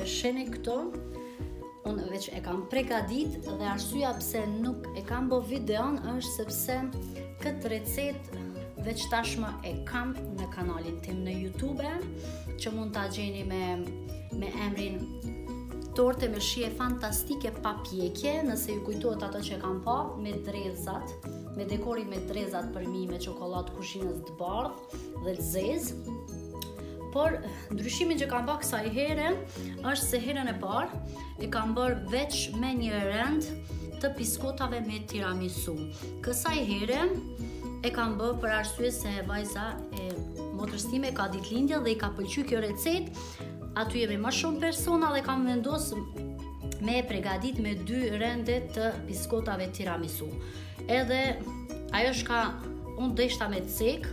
e sheni këto, unë veç e kam pregadit dhe arsyeja pse nuk e kam bo videon është sepse këtë recet veç tashmë e kam në kanalin tim në YouTube, që mund ta gjeni me emrin torte me shije fantastike pa pjekje, nëse ju kujtohet ato që kam pa, me drezat, me dekorin me drezat për mi me çokoladë kushinës të bardhë dhe të zezë. Por ndryshimin që kam bërë kësaj here është se herën e parë e kam bërë veç me një rend të biskotave me tiramisu. Kësaj here e kam bërë për arsye se vajza e motrës time ka ditëlindje dhe i ka pëlqyer kjo recet. Aty jemi më shumë persona dhe kam vendosur me e pregadit me 2 rende të biskotave tiramisu. Edhe ajo shka unë deshta me të cek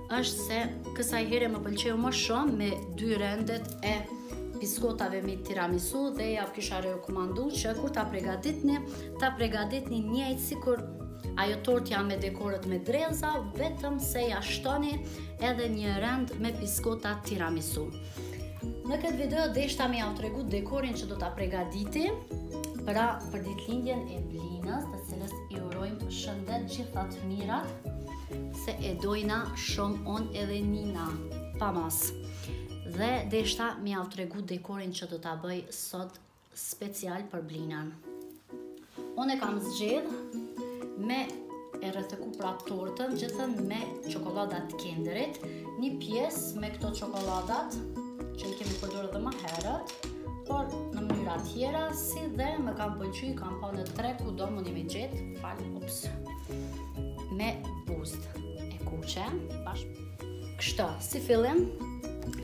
është se kësaj here më pëlqeu më shumë me 2 rendet e biskotave me tiramisu dhe ja kisha rekomandu që kur ta pregaditni njëjtë sikur ajo tort janë me dekorët me dreza, vetëm se ja shtoni edhe një rend me biskota tiramisu. Në këtë video deshta me ja u tregu dekorin që do ta pregaditi për ditëlindjen e Blinës, të cilës i urojmë shëndet gjitha të mirat, se e dojna shumë unë edhe Nina, pa mas. Dhe deshta me ja u tregu dekorin që do ta bëj sot special për Blinën. Unë e kam zgjedh me e rrethëku pra tortën gjithën me çokoladat Kinderit, një pjesë me këto çokoladat që i kemi përdorur edhe më herët, por në mënyra tjera, si dhe më kam pëlqyer, kam pa në tre kudo mundi me gjetë, me buzd e kuqe, kështu, si fillim,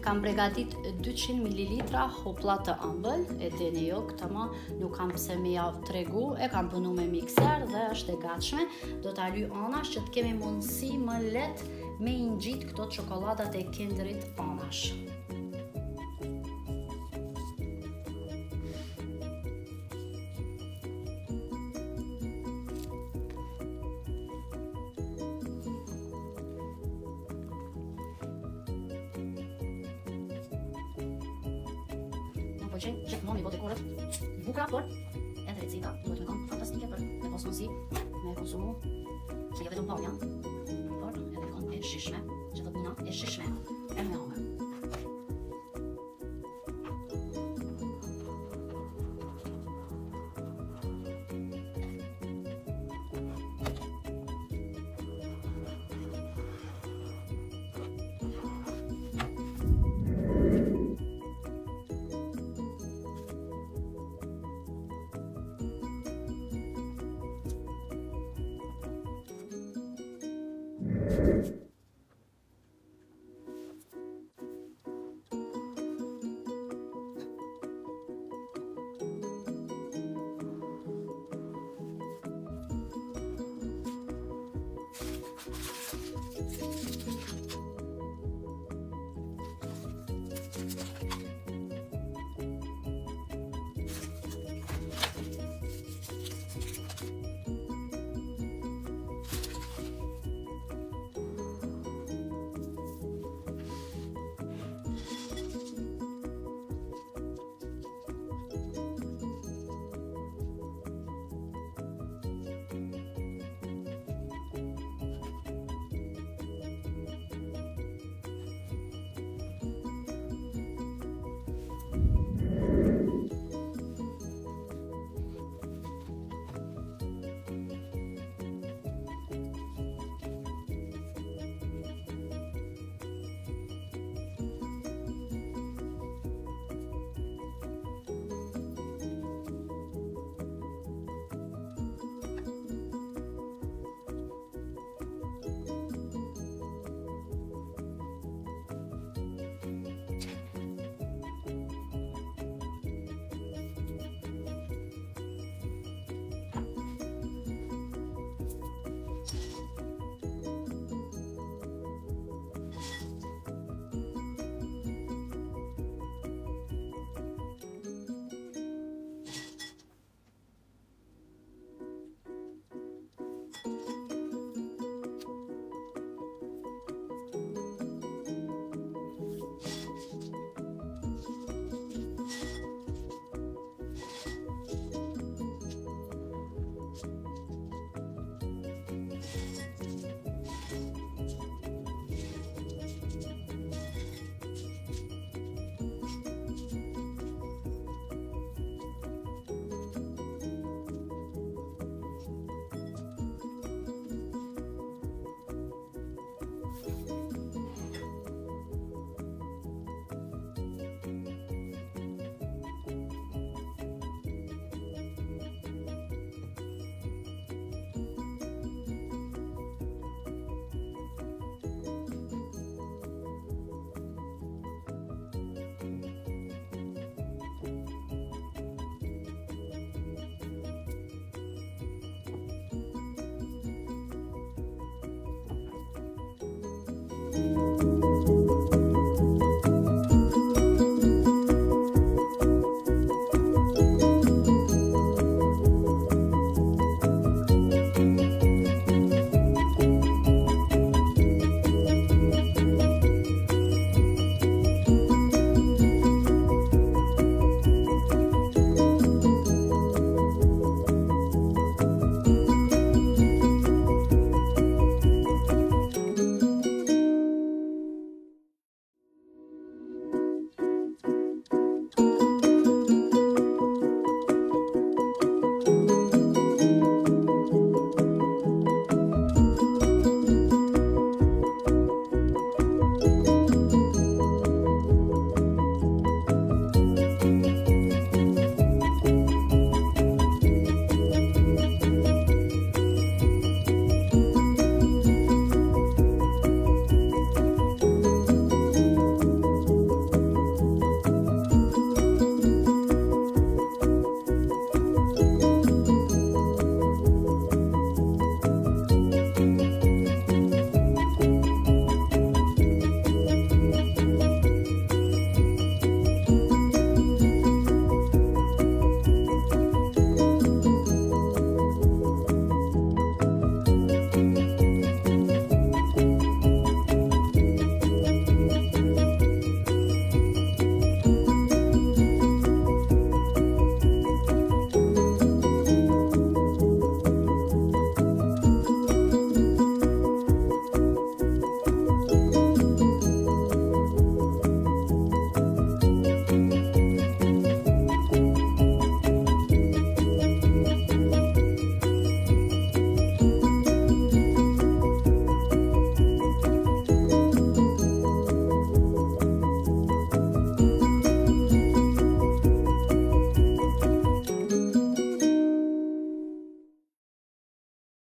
kam pregadit 200 ml hopla të ëmbël, e dini jo, këtë më nuk kam pse me ja tregu, e kam punu me mikser dhe është e gatshme, do t'a lyj anash që të kemi mundësi më let me i ngjit këto çokoladat e Kinderit anash. Gjithmonë i bo dekorët bukra, por edhe receta duhet me kanë fantastike për me pas mundësi me konsumu, se jo vetëm pamja, por edhe kanë e shishme, që do t'mina e shishme, e me hame. Bye.